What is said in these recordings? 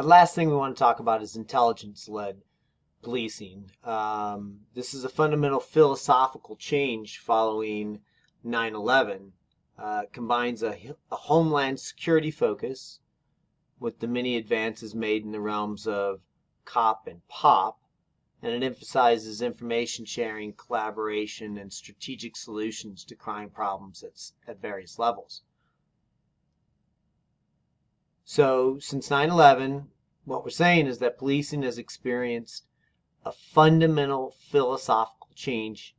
Last thing we want to talk about is intelligence-led policing. This is a fundamental philosophical change following 9/11. Combines a homeland security focus with the many advances made in the realms of COP and POP, and it emphasizes information sharing, collaboration, and strategic solutions to crime problems at various levels. So since 9/11, what we're saying is that policing has experienced a fundamental philosophical change,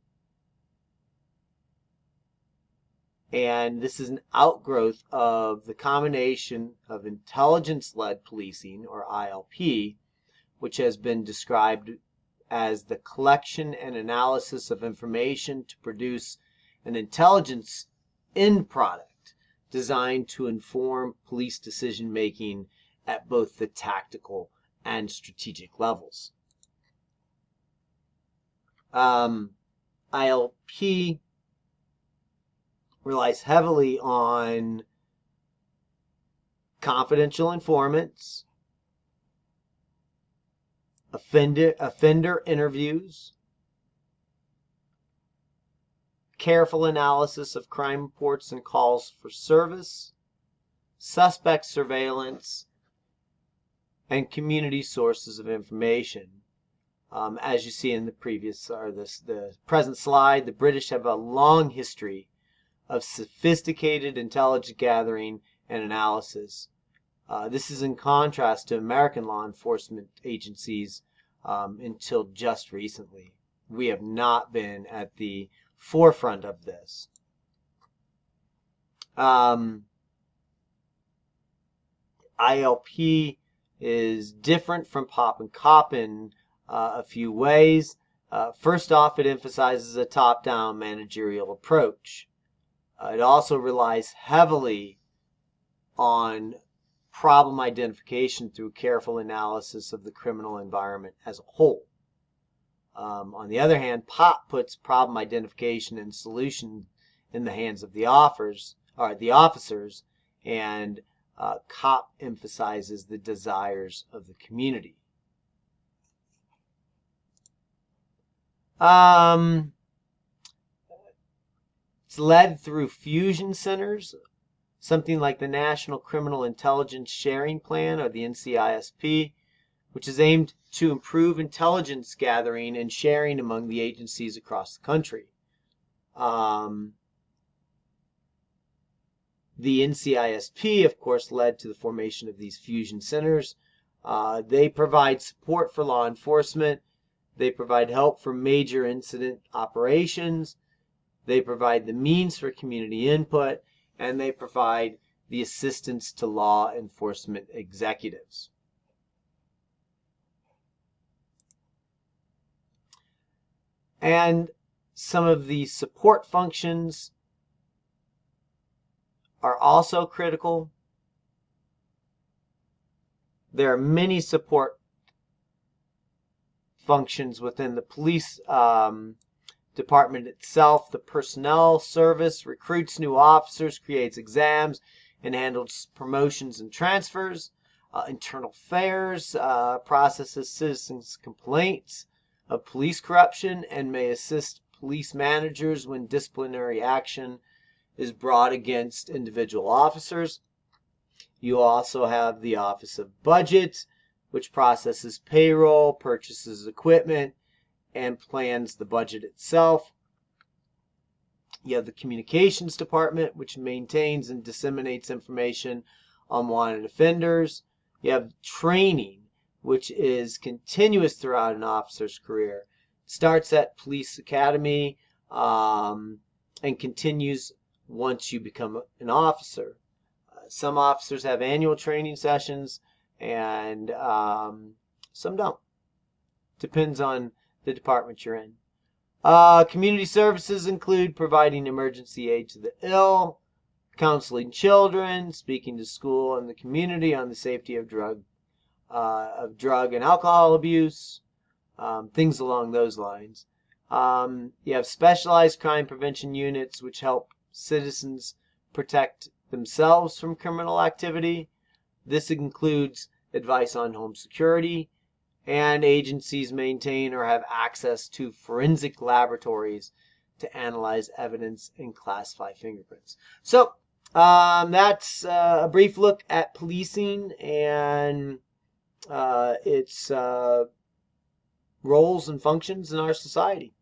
and this is an outgrowth of the combination of intelligence-led policing, or ILP, which has been described as the collection and analysis of information to produce an intelligence end product designed to inform police decision making at both the tactical and strategic levels. ILP relies heavily on confidential informants, offender interviews, careful analysis of crime reports and calls for service, suspect surveillance, and community sources of information. As you see in the the present slide, the British have a long history of sophisticated intelligence gathering and analysis. This is in contrast to American law enforcement agencies until just recently. We have not been at the forefront of this. ILP is different from POP and COP in a few ways. First off, it emphasizes a top-down managerial approach. It also relies heavily on problem identification through careful analysis of the criminal environment as a whole. On the other hand, POP puts problem identification and solution in the hands of the officers, and COP emphasizes the desires of the community. It's led through fusion centers, something like the National Criminal Intelligence Sharing Plan, or the NCISP, which is aimed to improve intelligence gathering and sharing among the agencies across the country. The NCISP, of course, led to the formation of these fusion centers. They provide support for law enforcement. They provide help for major incident operations. They provide the means for community input, and they provide the assistance to law enforcement executives. And some of the support functions are also critical. There are many support functions within the police department itself. The personnel service recruits new officers, creates exams, and handles promotions and transfers. Internal affairs processes citizens' complaints of police corruption and may assist police managers when disciplinary action is brought against individual officers. You also have the Office of Budget, which processes payroll, purchases equipment, and plans the budget itself. You have the Communications Department, which maintains and disseminates information on wanted offenders. You have training, which is continuous throughout an officer's career. It starts at police academy and continues once you become an officer. Some officers have annual training sessions and some don't. Depends on the department you're in. Community services include providing emergency aid to the ill, counseling children, speaking to school and the community on the safety of drug and alcohol abuse, things along those lines. You have specialized crime prevention units which help citizens protect themselves from criminal activity. This includes advice on home security, and agencies maintain or have access to forensic laboratories to analyze evidence and classify fingerprints. So that's a brief look at policing and its roles and functions in our society.